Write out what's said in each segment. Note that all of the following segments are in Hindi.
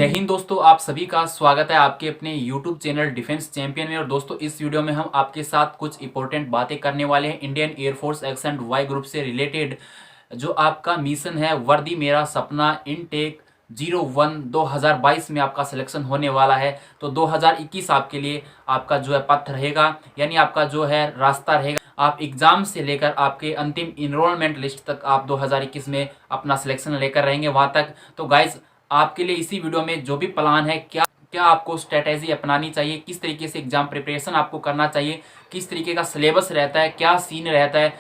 जय हिंद दोस्तों, आप सभी का स्वागत है आपके अपने YouTube चैनल डिफेंस चैंपियन में। और दोस्तों, इस वीडियो में हम आपके साथ कुछ इंपॉर्टेंट बातें करने वाले हैं Indian Air Force X and Y group से रिलेटेड। जो आपका मिशन है वर्दी मेरा सपना इनटेक 01 2022 में आपका सिलेक्शन होने वाला है। तो 2021 आपके लिए आपका जो है पथ रहेगा, यानी आपका जो है रास्ता रहेगा। आप एग्जाम से लेकर आपके अंतिम इनरोलमेंट लिस्ट तक आप 2021 में अपना सिलेक्शन लेकर रहेंगे वहां तक। तो गाइज, आपके लिए इसी वीडियो में जो भी प्लान है, क्या क्या आपको स्ट्रेटेजी अपनानी चाहिए, किस तरीके से एग्जाम प्रिपरेशन आपको करना चाहिए, किस तरीके का सिलेबस रहता है, क्या सीन रहता है,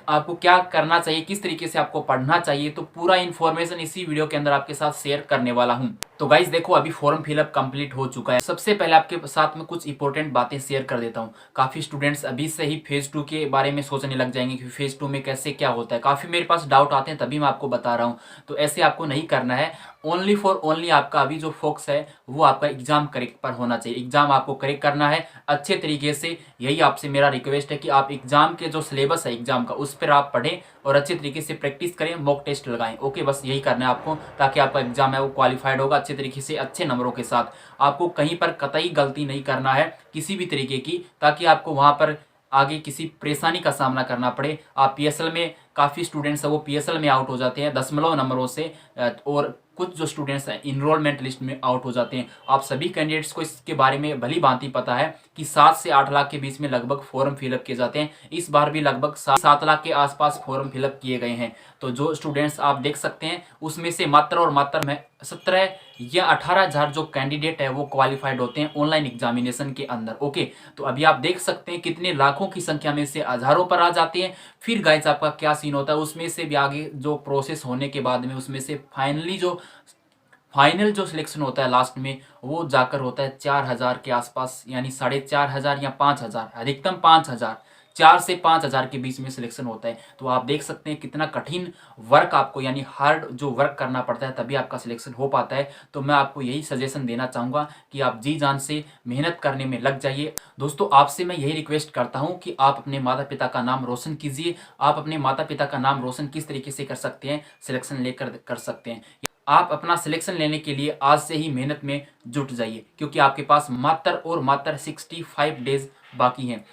आपको क्या करना चाहिए, किस तरीके से आपको पढ़ना चाहिए, तो पूरा इन्फॉर्मेशन इसी वीडियो के अंदर आपके साथ शेयर करने वाला हूं। तो गाइज देखो, अभी फॉर्म फिलअप कंप्लीट हो चुका है। सबसे पहले आपके साथ में कुछ इंपॉर्टेंट बातें शेयर कर देता हूं। काफी स्टूडेंट्स अभी से ही फेज 2 के बारे में सोचने लग जाएंगे कि फेज 2 में कैसे क्या होता है। काफी मेरे पास डाउट आते हैं, तभी मैं आपको बता रहा हूं। तो ऐसे आपको नहीं करना है। ओनली फॉर ओनली आपका अभी जो फोकस है वो आपका एग्जाम करेक्ट पर होना चाहिए। एग्जाम आपको करेक्ट करना है अच्छे तरीके से। यही आपसे मेरा रिक्वेस्ट है कि आप एग्जाम के जो सिलेबस है एग्जाम का, उस पर आप पढ़ें और अच्छे तरीके से प्रैक्टिस करें, मॉक टेस्ट लगाएं। ओके, बस यही करना है आपको, ताकि आपका एग्जाम है वो क्वालिफाइड होगा अच्छे तरीके से, अच्छे नंबरों के साथ। आपको कहीं पर कतई गलती नहीं करना है किसी भी तरीके की, ताकि आपको वहां पर आगे किसी परेशानी का सामना करना पड़े। आप पीएसएल में, काफ़ी स्टूडेंट्स है वो पीएसएल में आउट हो जाते हैं दशमलव नंबरों से, और कुछ जो स्टूडेंट्स हैं इनरोलमेंट लिस्ट में आउट हो जाते हैं। आप सभी कैंडिडेट्स को इसके बारे में भली भांति पता है कि 7 से 8 लाख के बीच में लगभग फॉर्म फिलअप किए जाते हैं। इस बार भी लगभग 7 लाख के आसपास फॉर्म फिलअप किए गए हैं। तो जो स्टूडेंट्स आप देख सकते हैं उसमें से मात्र और मात्र में 17 या 18,000 जो कैंडिडेट है वो क्वालिफाइड होते हैं ऑनलाइन एग्जामिनेशन के अंदर। ओके, तो अभी आप देख सकते हैं कितने लाखों की संख्या में से हजारों पर आ जाते हैं। फिर गाइस आपका क्या सीन होता है, उसमें से भी आगे जो प्रोसेस होने के बाद में उसमें से फाइनल जो सिलेक्शन होता है लास्ट में, वो जाकर होता है 4,000 के आसपास, यानी 4,500 या 5,000, अधिकतम 5,000, 4 से 5,000 के बीच में सिलेक्शन होता है। तो आप देख सकते हैं कितना कठिन वर्क आपको, यानी हार्ड जो वर्क करना पड़ता है, तभी आपका सिलेक्शन हो पाता है। तो मैं आपको यही सजेशन देना चाहूँगा कि आप जी जान से मेहनत करने में लग जाइए। दोस्तों, आपसे मैं यही रिक्वेस्ट करता हूँ कि आप अपने माता पिता का नाम रोशन कीजिए। आप अपने माता पिता का नाम रोशन किस तरीके से कर सकते हैं, सिलेक्शन लेकर कर सकते हैं। आप अपना सिलेक्शन लेने के लिए आज से ही मेहनत में जुट जाइए, क्योंकि आपके पास मात्र और मात्र 65 डेज बाकी हैं।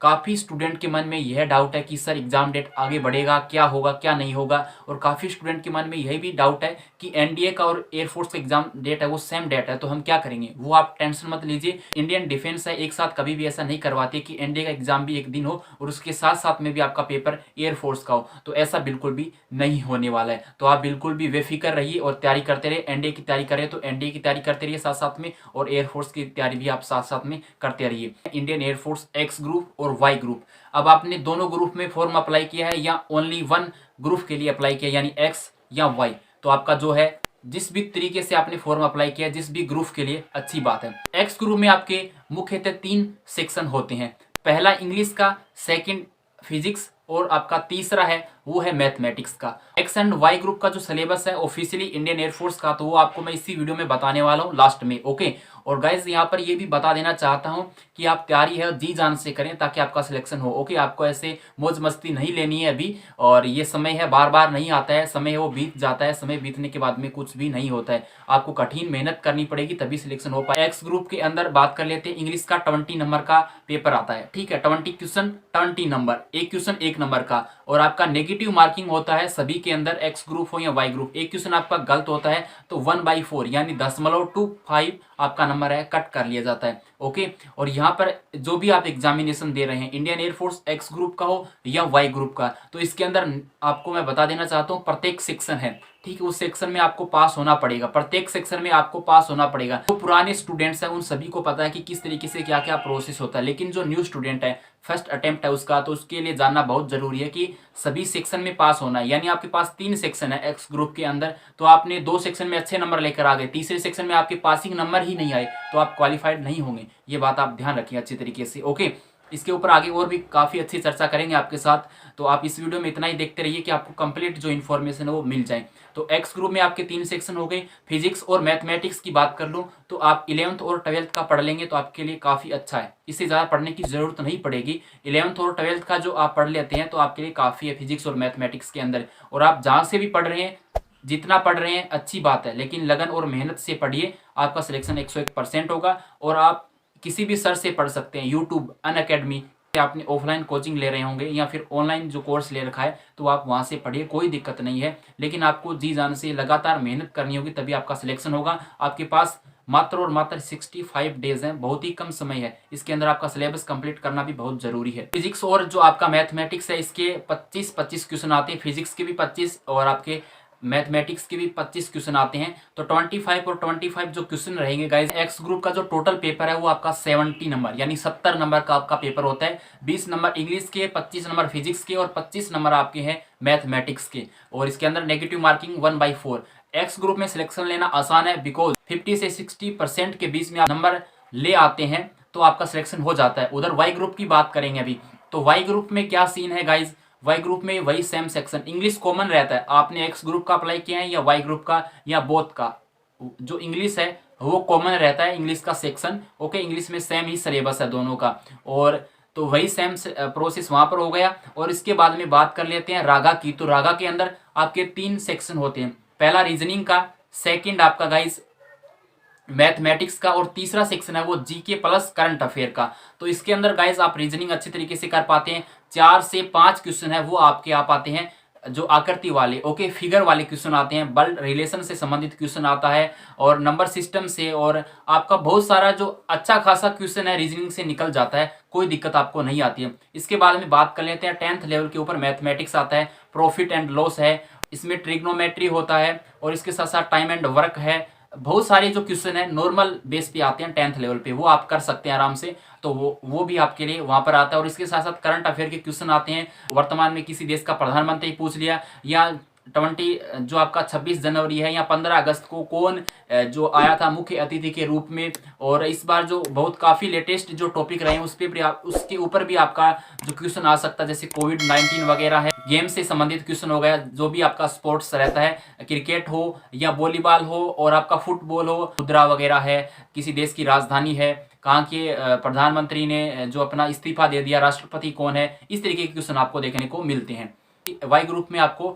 काफ़ी स्टूडेंट के मन में यह डाउट है कि सर एग्जाम डेट आगे बढ़ेगा, क्या होगा क्या नहीं होगा। और काफ़ी स्टूडेंट के मन में यह भी डाउट है कि एनडीए का और एयरफोर्स का एग्जाम डेट है वो सेम डेट है, तो हम क्या करेंगे। वो आप टेंशन मत लीजिए, इंडियन डिफेंस है एक साथ कभी भी ऐसा नहीं करवाती कि एनडीए का एग्जाम भी एक दिन हो और उसके साथ साथ में भी आपका पेपर एयरफोर्स का हो। तो ऐसा बिल्कुल भी नहीं होने वाला है। तो आप बिल्कुल भी बेफिक्र रहिए और तैयारी करते रहिए। एनडीए की तैयारी करें तो एनडीए की तैयारी करते रहिए साथ साथ में, और एयरफोर्स की तैयारी भी आप साथ साथ में करते रहिए। इंडियन एयरफोर्स एक्स ग्रुप और वाई ग्रुप, अब आपने दोनों ग्रुप में फॉर्म अप्लाई किया है या ओनली वन ग्रुप के लिए अप्लाई किया, यानी एक्स या वाई, तो आपका जो है जिस भी तरीके से आपने फॉर्म अप्लाई किया जिस भी ग्रुप के लिए, अच्छी बात है। एक्स ग्रुप में आपके मुख्यतः 3 सेक्शन होते हैं। पहला इंग्लिश का, सेकंड फिजिक्स, और आपका तीसरा है वो है मैथमेटिक्स का। एक्स एंड वाई ग्रुप का जो सिलेबस है ऑफिशियली इंडियन एयरफोर्स का, तो वो आपको मैं इसी वीडियो में बताने वाला हूँ लास्ट में। ओके, और गाइज यहाँ पर ये भी बता देना चाहता हूँ कि आप तैयारी है जी जान से करें ताकि आपका सिलेक्शन हो। ओके, आपको ऐसे मौज मस्ती नहीं लेनी है अभी, और ये समय है बार बार नहीं आता है, समय है वो बीत जाता है। समय बीतने के बाद में कुछ भी नहीं होता है, आपको कठिन मेहनत करनी पड़ेगी तभी सिलेक्शन हो पाए। एक्स ग्रुप के अंदर बात कर लेते हैं, इंग्लिश का 20 नंबर का पेपर आता है। ठीक है, 20 क्वेश्चन 20 नंबर, एक क्वेश्चन 1 नंबर का, और आपका नेगेटिव मार्किंग होता है सभी के अंदर, एक्स ग्रुप हो या वाई ग्रुप। एक क्वेश्चन आपका गलत होता है तो 1/4 यानी 0.25 आपका नंबर है कट कर लिया जाता है। ओके, और यहाँ पर जो भी आप एग्जामिनेशन दे रहे हैं, इंडियन एयरफोर्स एक्स ग्रुप का हो या वाई ग्रुप का, तो इसके अंदर आपको मैं बता देना चाहता हूँ प्रत्येक सेक्शन है, ठीक है, उस सेक्शन में आपको पास होना पड़ेगा। प्रत्येक सेक्शन में आपको पास होना पड़ेगा। जो पुराने स्टूडेंट्स हैं उन सभी को पता है कि किस तरीके से क्या क्या प्रोसेस होता है, लेकिन जो न्यू स्टूडेंट है, फर्स्ट अटेम्प्ट है उसका, तो उसके लिए जानना बहुत जरूरी है कि सभी सेक्शन में पास होना है। यानी आपके पास 3 सेक्शन है एक्स ग्रुप के अंदर, तो आपने 2 सेक्शन में अच्छे नंबर लेकर आ गए, तीसरे सेक्शन में आपके पासिंग नंबर ही नहीं आए, तो आप क्वालिफाइड नहीं होंगे। ये बात आप ध्यान रखिए अच्छी तरीके से। ओके, इसके ऊपर आगे और भी काफ़ी अच्छी चर्चा करेंगे आपके साथ, तो आप इस वीडियो में इतना ही देखते रहिए कि आपको कंप्लीट जो इन्फॉर्मेशन है वो मिल जाए। तो एक्स ग्रुप में आपके 3 सेक्शन हो गए। फिजिक्स और मैथमेटिक्स की बात कर लूँ तो आप 11th और 12th का पढ़ लेंगे तो आपके लिए काफ़ी अच्छा है, इससे ज़्यादा पढ़ने की ज़रूरत नहीं पड़ेगी। 11th और 12th का जो आप पढ़ लेते हैं तो आपके लिए काफ़ी है फिजिक्स और मैथमेटिक्स के अंदर। और आप जहाँ से भी पढ़ रहे हैं जितना पढ़ रहे हैं अच्छी बात है, लेकिन लगन और मेहनत से पढ़िए, आपका सिलेक्शन 101% होगा। और आप किसी भी सर से पढ़ सकते हैं, यूट्यूब, अनअकैडमी, आपने ऑफलाइन कोचिंग ले रहे होंगे या फिर ऑनलाइन जो कोर्स ले रखा है तो आप वहाँ से पढ़िए, कोई दिक्कत नहीं है। लेकिन आपको जी जान से लगातार मेहनत करनी होगी, तभी आपका सिलेक्शन होगा। आपके पास मात्र और मात्र 65 डेज हैं, बहुत ही कम समय है। इसके अंदर आपका सिलेबस कंप्लीट करना भी बहुत जरूरी है। फिजिक्स और जो आपका मैथमेटिक्स है, इसके 25-25 क्वेश्चन आते हैं। फिजिक्स के भी 25 और आपके मैथमेटिक्स के भी 25 क्वेश्चन आते हैं। तो 25 और 25 जो क्वेश्चन रहेंगे गाइस, एक्स ग्रुप का जो टोटल पेपर है वो आपका 70 नंबर यानी 70 नंबर का आपका पेपर होता है। 20 नंबर इंग्लिश के, 25 नंबर फिजिक्स के और 25 नंबर आपके हैं मैथमेटिक्स के। और इसके अंदर नेगेटिव मार्किंग 1/4। एक्स ग्रुप में सिलेक्शन लेना आसान है, बिकॉज 50 से 60% के बीच में आप नंबर ले आते हैं तो आपका सिलेक्शन हो जाता है। उधर वाई ग्रुप की बात करेंगे अभी, तो वाई ग्रुप में क्या सीन है गाइज, वाई ग्रुप में वही सेम सेक्शन, इंग्लिश कॉमन रहता है। आपने एक्स ग्रुप का अप्लाई किया है या वाई ग्रुप का या बोथ का, जो इंग्लिश है वो कॉमन रहता है, इंग्लिश का सेक्शन। ओके, इंग्लिश में सेम ही सिलेबस है दोनों का, और तो वही सेम प्रोसेस वहां पर हो गया। और इसके बाद में बात कर लेते हैं रागा की। तो रागा के अंदर आपके 3 सेक्शन होते हैं, पहला रीजनिंग का, सेकंड आपका गाइज मैथमेटिक्स का, और तीसरा सेक्शन है वो जीके प्लस करंट अफेयर का। तो इसके अंदर गाइज आप रीजनिंग अच्छी तरीके से कर पाते हैं। 4 से 5 क्वेश्चन है वो आपके आ पाते हैं जो आकृति वाले, ओके, फिगर वाले क्वेश्चन आते हैं, बल्ड रिलेशन से संबंधित क्वेश्चन आता है, और नंबर सिस्टम से, और आपका बहुत सारा जो अच्छा खासा क्वेश्चन है रीजनिंग से निकल जाता है, कोई दिक्कत आपको नहीं आती है। इसके बाद में बात कर लेते हैं 10th लेवल के ऊपर मैथमेटिक्स आता है, प्रॉफिट एंड लॉस है, इसमें ट्रिग्नोमेट्री होता है, और इसके साथ साथ टाइम एंड वर्क है। बहुत सारे जो क्वेश्चन है नॉर्मल बेस पे आते हैं 10th लेवल पे, वो आप कर सकते हैं आराम से, तो वो भी आपके लिए वहां पर आता है। और इसके साथ साथ करंट अफेयर के क्वेश्चन आते हैं, वर्तमान में किसी देश का प्रधानमंत्री पूछ लिया, या 20 जो आपका 26 जनवरी है या 15 अगस्त को कौन जो आया था मुख्य अतिथि के रूप में। और इस बार जो बहुत काफी लेटेस्ट जो टॉपिक रहे हैं उस पे भी उसके ऊपर भी आपका जो क्वेश्चन आ सकता है, जैसे कोविड-19 वगैरह है, गेम से संबंधित क्वेश्चन हो गया, जो भी आपका स्पोर्ट्स रहता है, क्रिकेट हो या वॉलीबॉल हो, और आपका फुटबॉल हो, मुद्रा वगैरह है, किसी देश की राजधानी है, कहाँ के प्रधानमंत्री ने जो अपना इस्तीफा दे दिया, राष्ट्रपति कौन है, इस तरीके के क्वेश्चन आपको देखने को मिलते हैं। वाई ग्रुप में आपको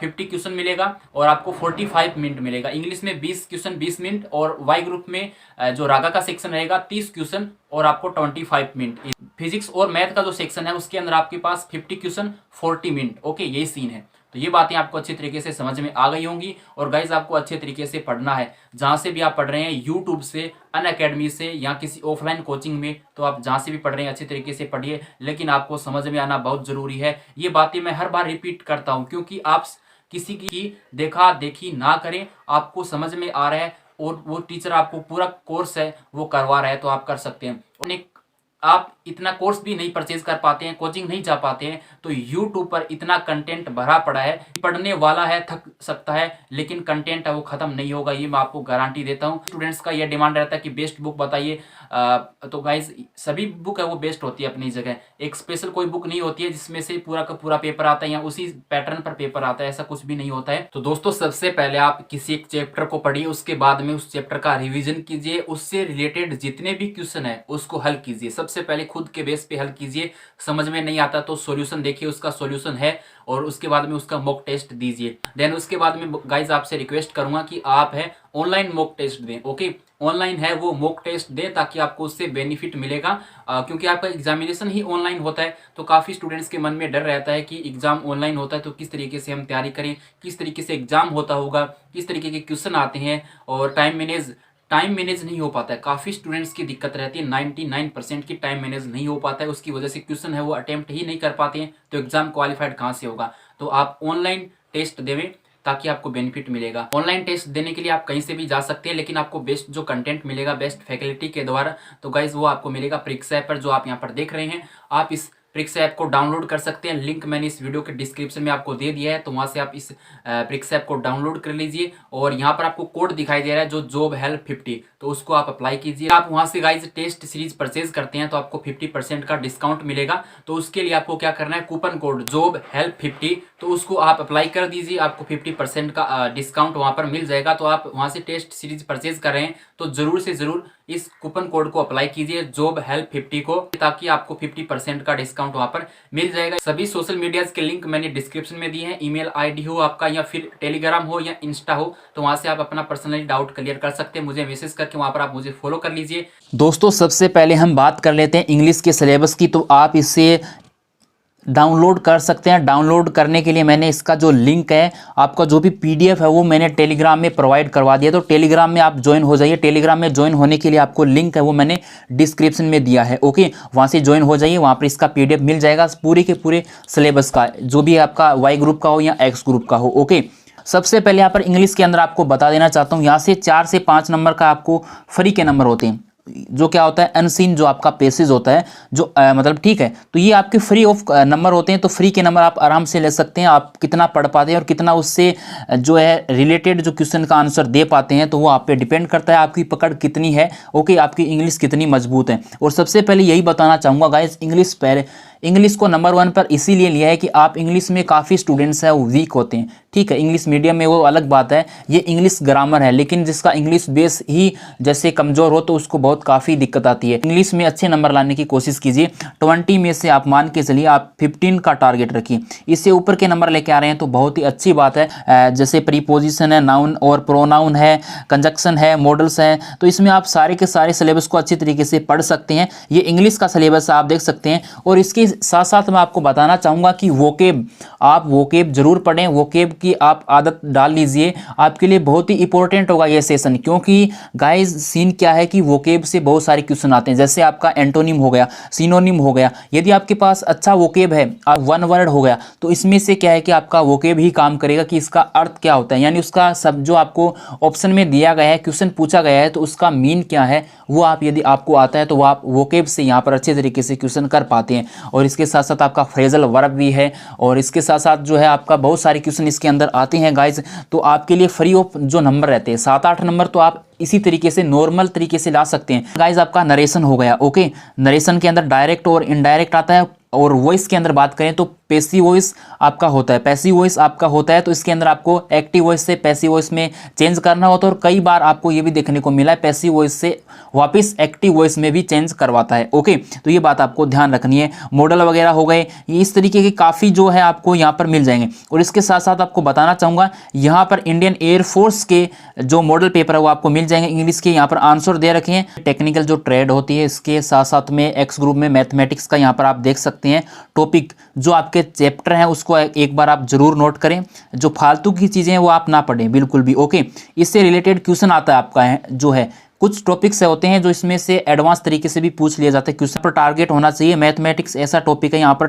50 क्वेश्चन मिलेगा और आपको 45 मिनट मिलेगा। इंग्लिश में 20 क्वेश्चन 20 मिनट, और वाई ग्रुप में जो रागा का सेक्शन रहेगा 30 क्वेश्चन और आपको 25 मिनट। फिजिक्स और मैथ का जो सेक्शन है उसके अंदर आपके पास 50 क्वेश्चन 40 मिनट। ओके, यही सीन है। तो ये बातें आपको अच्छी तरीके से समझ में आ गई होंगी। और गाइज आपको अच्छे तरीके से पढ़ना है, जहां से भी आप पढ़ रहे हैं, यूट्यूब से, अनअकैडमी से, या किसी ऑफलाइन कोचिंग में, तो आप जहां से भी पढ़ रहे हैं अच्छे तरीके से पढ़िए, लेकिन आपको समझ में आना बहुत जरूरी है। ये बातें मैं हर बार रिपीट करता हूं, क्योंकि आप किसी की देखा देखी ना करें, आपको समझ में आ रहा है और वो टीचर आपको पूरा कोर्स है वो करवा रहा है तो आप कर सकते हैं। आप इतना कोर्स भी नहीं परचेज कर पाते हैं, कोचिंग नहीं जा पाते हैं, तो यूट्यूब पर इतना कंटेंट भरा पड़ा है, पढ़ने वाला है थक सकता है, लेकिन कंटेंट है वो खत्म नहीं होगा, ये मैं आपको गारंटी देता हूँ। स्टूडेंट्स का ये डिमांड रहता है कि बेस्ट बुक बताइए, तो गाइज सभी बुक है वो बेस्ट होती है अपनी जगह, एक स्पेशल कोई बुक नहीं होती है जिसमें से पूरा का पूरा पेपर आता है या उसी पैटर्न पर पेपर आता है, ऐसा कुछ भी नहीं होता है। तो दोस्तों, सबसे पहले आप किसी एक चैप्टर को पढ़िए, उसके बाद में उस चैप्टर का रिविजन कीजिए, उससे रिलेटेड जितने भी क्वेश्चन है उसको हल कीजिए। सबसे पहले खुद के बेस पे हल कीजिए, समझ में नहीं आता तो सॉल्यूशन देखिए, उसका सॉल्यूशन है, और उसके बाद में उसका मॉक टेस्ट दीजिए। देन उसके बाद में गाइज आपसे रिक्वेस्ट करूंगा कि आप है ऑनलाइन मॉक टेस्ट दें। ओके, ऑनलाइन है वो मॉक टेस्ट दें, ताकि आपको उससे बेनिफिट मिलेगा, क्योंकि आपका एग्जामिनेशन ही ऑनलाइन होता है। तो काफ़ी स्टूडेंट्स के मन में डर रहता है कि एग्जाम ऑनलाइन होता है तो किस तरीके से हम तैयारी करें, किस तरीके से एग्जाम होता होगा, किस तरीके के क्वेश्चन आते हैं, और टाइम मैनेज नहीं हो पाता है। काफ़ी स्टूडेंट्स की दिक्कत रहती है, 99% की टाइम मैनेज नहीं हो पाता है, उसकी वजह से क्वेश्चन है वो अटेम्प्ट ही नहीं कर पाते हैं, तो एग्जाम क्वालिफाइड कहाँ से होगा। तो आप ऑनलाइन टेस्ट देवें ताकि आपको बेनिफिट मिलेगा। ऑनलाइन टेस्ट देने के लिए आप कहीं से भी जा सकते हैं, लेकिन आपको बेस्ट जो कंटेंट मिलेगा बेस्ट फैकल्टी के द्वारा, तो गाइज वो आपको मिलेगा परीक्षा ऐप पर, जो आप यहाँ पर देख रहे हैं। आप इस परीक्षा ऐप को डाउनलोड कर सकते हैं, लिंक मैंने इस वीडियो के डिस्क्रिप्शन में आपको दे दिया है, तो वहां से आप इस परीक्षा ऐप को डाउनलोड कर लीजिए। और यहाँ पर आपको कोड दिखाई दे रहा है जो जॉब हेल्प 50, तो उसको आप अप्लाई कीजिए। आप वहां से गाइज टेस्ट सीरीज परचेज करते हैं तो आपको 50% का डिस्काउंट मिलेगा। तो उसके लिए आपको क्या करना है, कूपन कोड जॉब हेल्प 50, तो उसको आप अप्लाई कर दीजिए, आपको 50% का डिस्काउंट वहां पर मिल जाएगा। तो आप वहां से टेस्ट सीरीज परचेज कर रहे हैं तो जरूर से जरूर इस कूपन कोड को अप्लाई कीजिए, जॉब हेल्प 50 को, ताकि आपको 50% का डिस्काउंट डिस्काउंट वहां पर मिल जाएगा। सभी सोशल मीडिया के लिंक मैंने डिस्क्रिप्शन में दिए हैं। ईमेल आईडी हो आपका या फिर टेलीग्राम हो या इंस्टा हो, तो वहां से आप अपना पर्सनली डाउट क्लियर कर सकते हैं। मुझे मैसेज करके वहां पर आप मुझे फॉलो कर लीजिए। दोस्तों सबसे पहले हम बात कर लेते हैं इंग्लिश के सिलेबस की। तो आप इसे डाउनलोड कर सकते हैं। डाउनलोड करने के लिए मैंने इसका जो लिंक है, आपका जो भी पीडीएफ है वो मैंने टेलीग्राम में प्रोवाइड करवा दिया। तो टेलीग्राम में आप ज्वाइन हो जाइए। टेलीग्राम में ज्वाइन होने के लिए आपको लिंक है वो मैंने डिस्क्रिप्शन में दिया है। ओके, वहाँ से ज्वाइन हो जाइए। वहाँ पर इसका पीडीएफ मिल जाएगा पूरे के पूरे सिलेबस का, जो भी आपका वाई ग्रुप का हो या एक्स ग्रुप का हो। ओके, सबसे पहले यहाँ पर इंग्लिश के अंदर आपको बता देना चाहता हूँ, यहाँ से 4 से 5 नंबर का आपको फ्री के नंबर होते हैं। जो क्या होता है, अनसीन जो आपका पेसेज होता है, जो मतलब ठीक है, तो ये आपके फ्री ऑफ नंबर होते हैं। तो फ्री के नंबर आप आराम से ले सकते हैं। आप कितना पढ़ पाते हैं और कितना उससे जो है रिलेटेड जो क्वेश्चन का आंसर दे पाते हैं, तो वो आप पे डिपेंड करता है, आपकी पकड़ कितनी है। ओके, आपकी इंग्लिश कितनी मजबूत है। और सबसे पहले यही बताना चाहूँगा गाइस, इंग्लिश को नंबर 1 पर इसीलिए लिया है कि आप इंग्लिश में काफ़ी स्टूडेंट्स हैं वो वीक होते हैं। ठीक है, इंग्लिश मीडियम में वो अलग बात है, ये इंग्लिश ग्रामर है, लेकिन जिसका इंग्लिश बेस ही जैसे कमज़ोर हो तो उसको बहुत काफ़ी दिक्कत आती है। इंग्लिश में अच्छे नंबर लाने की कोशिश कीजिए। 20 में से आप मान के चलिए आप 15 का टारगेट रखिए। इससे ऊपर के नंबर लेके आ रहे हैं तो बहुत ही अच्छी बात है। जैसे प्रीपोजिशन है, नाउन और प्रोनाउन है, कंजक्शन है, मॉडल्स हैं, तो इसमें आप सारे के सारे सिलेबस को अच्छी तरीके से पढ़ सकते हैं। ये इंग्लिश का सिलेबस आप देख सकते हैं। और इसके साथ साथ मैं आपको बताना चाहूँगा कि आप वोकेब जरूर पढ़ें। वोकेब की आप आदत डाल लीजिए, आपके लिए बहुत ही इंपॉर्टेंट होगा ये सेशन। क्योंकि गाइस सीन क्या है कि वोकेब से बहुत सारे क्वेश्चन आते हैं। जैसे आपका एंटोनिम हो गया, सिनोनिम हो गया। यदि आपके पास अच्छा वोकेब है, वन वर्ड हो गया, तो इसमें से क्या है कि आपका वोकेब ही काम करेगा कि इसका अर्थ क्या होता है, यानी उसका सब जो आपको ऑप्शन में दिया गया है, क्वेश्चन पूछा गया है, तो उसका मीन क्या है वो आप यदि आपको आता है तो वो आप वोकेब से यहाँ पर अच्छे तरीके से क्वेश्चन कर पाते हैं। और इसके साथ साथ आपका फ्रेजल वर्ब भी है, और इसके साथ साथ जो है आपका बहुत सारे क्वेश्चन इसके अंदर आते हैं गाइज। तो आपके लिए फ्री ऑफ जो नंबर रहते हैं 7-8 नंबर, तो आप इसी तरीके से नॉर्मल तरीके से ला सकते हैं गाइज। आपका नरेशन हो गया। ओके, नरेशन के अंदर डायरेक्ट और इनडायरेक्ट आता है। और वॉइस के अंदर बात करें तो पैसिव वॉइस आपका होता है, पैसिव वॉइस आपका होता है। तो इसके अंदर आपको एक्टिव वॉइस से पैसिव वॉइस में चेंज करना होता है। और कई बार आपको ये भी देखने को मिला है पैसिव वॉइस से वापस एक्टिव वॉइस में भी चेंज करवाता है। ओके, तो ये बात आपको ध्यान रखनी है। मॉडल वगैरह हो गए, ये इस तरीके के काफ़ी जो है आपको यहाँ पर मिल जाएंगे। और इसके साथ साथ आपको बताना चाहूँगा, यहाँ पर इंडियन एयरफोर्स के जो मॉडल पेपर है वो आपको मिल जाएंगे इंग्लिश के। यहाँ पर आंसर दे रखे हैं। टेक्निकल जो ट्रेड होती है, इसके साथ साथ में एक्स ग्रुप में मैथमेटिक्स का यहाँ पर आप देख सकते हैं टॉपिक। जो आपके चैप्टर हैं उसको एक बार आप जरूर नोट करें। जो फालतू की चीज़ें हैं वो आप ना पढ़ें बिल्कुल भी। ओके, इससे रिलेटेड क्वेश्चन आता है आपका जो है, कुछ टॉपिक्स होते हैं जो इसमें से एडवांस तरीके से भी पूछ लिया जाता है। क्वेश्चन पर टारगेट होना चाहिए। मैथमेटिक्स ऐसा टॉपिक है, यहाँ पर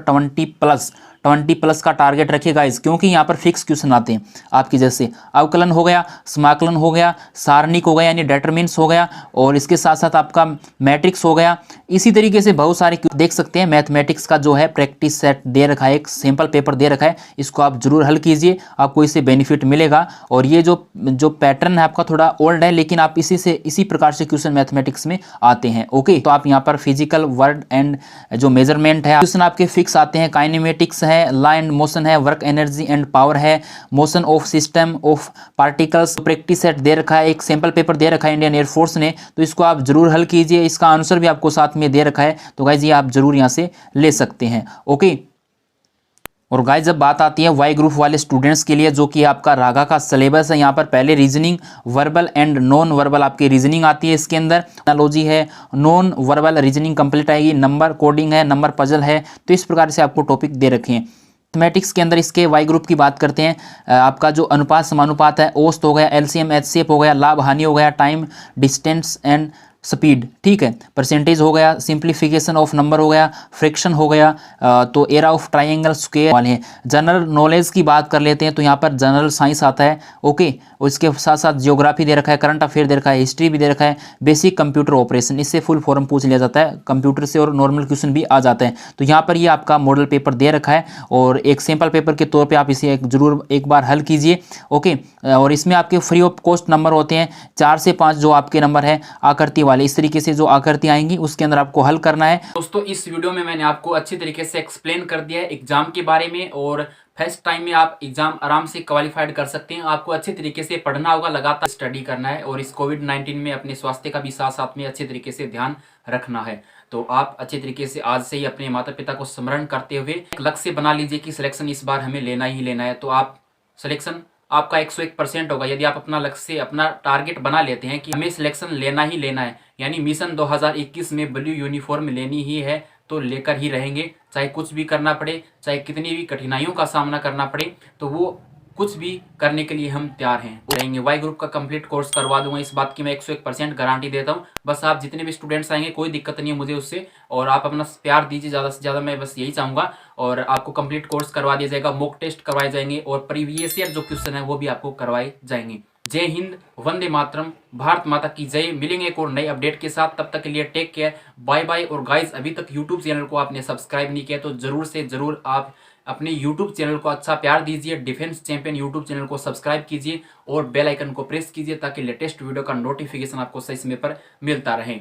20 प्लस का टारगेट रखिएगा इस, क्योंकि यहाँ पर फिक्स क्वेश्चन आते हैं आपकी, जैसे अवकलन हो गया, समाकलन हो गया, सारणिक हो गया यानी डेटरमिन्स हो गया, और इसके साथ साथ आपका मैट्रिक्स हो गया। इसी तरीके से बहुत सारे देख सकते हैं। मैथमेटिक्स का जो है प्रैक्टिस सेट दे रखा है, एक सैम्पल पेपर दे रखा है, इसको आप जरूर हल कीजिए, आपको इससे बेनिफिट मिलेगा। और ये जो पैटर्न है आपका थोड़ा ओल्ड है, लेकिन आप इसी प्रकार से क्वेश्चन मैथमेटिक्स में आते हैं। ओके, तो आप यहाँ पर फिजिकल वर्ड एंड जो मेजरमेंट है क्वेश्चन आपके फिक्स आते हैं। काइनेमेटिक्स है, लॉ एंड मोशन है, वर्क एनर्जी एंड पावर है, motion of system of particles. Practice set दे रखा है, एक सैंपल पेपर दे रखा है इंडियन एयरफोर्स ने, तो इसको आप जरूर हल कीजिए। इसका आंसर भी आपको साथ में दे रखा है, तो गाइज ये आप जरूर यहाँ से ले सकते हैं। ओके, और गाइस जब बात आती है वाई ग्रुप वाले स्टूडेंट्स के लिए, जो कि आपका रागा का सिलेबस है, यहाँ पर पहले reasoning, verbal and non verbal आपकी रीजनिंग आती है। इसके अंदर एनालॉजी है, नॉन वर्बल रीजनिंग कंप्लीट आएगी, नंबर कोडिंग है, नंबर पजल है। तो इस प्रकार से आपको टॉपिक दे रखे हैं। मैथमेटिक्स के अंदर इसके वाई ग्रुप की बात करते हैं, आपका जो अनुपात समानुपात है, औसत हो गया, एलसीएम एचसीएफ हो गया, लाभ हानि हो गया, टाइम डिस्टेंस एंड स्पीड, ठीक है, परसेंटेज हो गया, सिंप्लीफिकेशन ऑफ नंबर हो गया, फ्रैक्शन हो गया, तो एरा ऑफ ट्राइंगल स्क्वायर वाले हैं। जनरल नॉलेज की बात कर लेते हैं तो यहाँ पर जनरल साइंस आता है। ओके, और इसके साथ साथ जियोग्राफी दे रखा है, करंट अफेयर दे रखा है, हिस्ट्री भी दे रखा है, बेसिक कंप्यूटर ऑपरेशन, इससे फुल फॉर्म पूछ लिया जाता है कंप्यूटर से, और नॉर्मल क्वेश्चन भी आ जाते हैं। तो यहाँ पर ये आपका मॉडल पेपर दे रखा है, और एक सैम्पल पेपर के तौर पर आप इसे जरूर एक बार हल कीजिए। ओके, और इसमें आपके फ्री ऑफ कॉस्ट नंबर होते हैं 4 से 5 जो आपके नंबर है आकृति वाले। इस तरीके से जो आकृति आएंगी उसके अंदर आपको हल करना है। दोस्तों इस वीडियो में मैंने आपको अच्छी तरीके से एक्सप्लेन कर दिया है एग्जाम के बारे में, और फर्स्ट टाइम में आप एग्जाम आराम से क्वालिफाइड कर सकते हैं। आपको अच्छे तरीके से पढ़ना होगा, लगातार स्टडी करना है, और इस कोविड-19 में अपने स्वास्थ्य का भी साथ साथ में अच्छे तरीके से ध्यान रखना है। तो आप अच्छे तरीके से आज से ही अपने माता पिता को स्मरण करते हुए एक लक्ष्य बना लीजिए कि सिलेक्शन इस बार हमें लेना ही लेना है। तो आप सिलेक्शन आपका 101% होगा यदि आप अपना लक्ष्य अपना टारगेट बना लेते हैं कि हमें सिलेक्शन लेना ही लेना है, यानी मिशन 2021 में ब्लू यूनिफॉर्म लेनी ही है, तो लेकर ही रहेंगे। चाहे कुछ भी करना पड़े, चाहे कितनी भी कठिनाइयों का सामना करना पड़े, तो वो कुछ भी करने के लिए हम तैयार हैं। रहेंगे वाई ग्रुप का कंप्लीट कोर्स करवा दूंगा, इस बात की मैं 101% गारंटी देता हूँ। बस आप जितने भी स्टूडेंट्स आएंगे कोई दिक्कत नहीं है मुझे उससे, और आप अपना प्यार दीजिए ज़्यादा से ज़्यादा, मैं बस यही चाहूँगा। और आपको कंप्लीट कोर्स करवा दिया जाएगा, मॉक टेस्ट करवाए जाएंगे और प्रीवियस ईयर जो क्वेश्चन है वो भी आपको करवाए जाएंगे। जय हिंद, वंदे मातरम, भारत माता की जय। मिलेंगे एक और नए अपडेट के साथ, तब तक के लिए टेक केयर, बाय बाय। और गाइज अभी तक यूट्यूब चैनल को आपने सब्सक्राइब नहीं किया तो जरूर से जरूर आप अपने यूट्यूब चैनल को अच्छा प्यार दीजिए। डिफेंस चैंपियन यूट्यूब चैनल को सब्सक्राइब कीजिए और बेल आइकन को प्रेस कीजिए ताकि लेटेस्ट वीडियो का नोटिफिकेशन आपको सही समय पर मिलता रहे।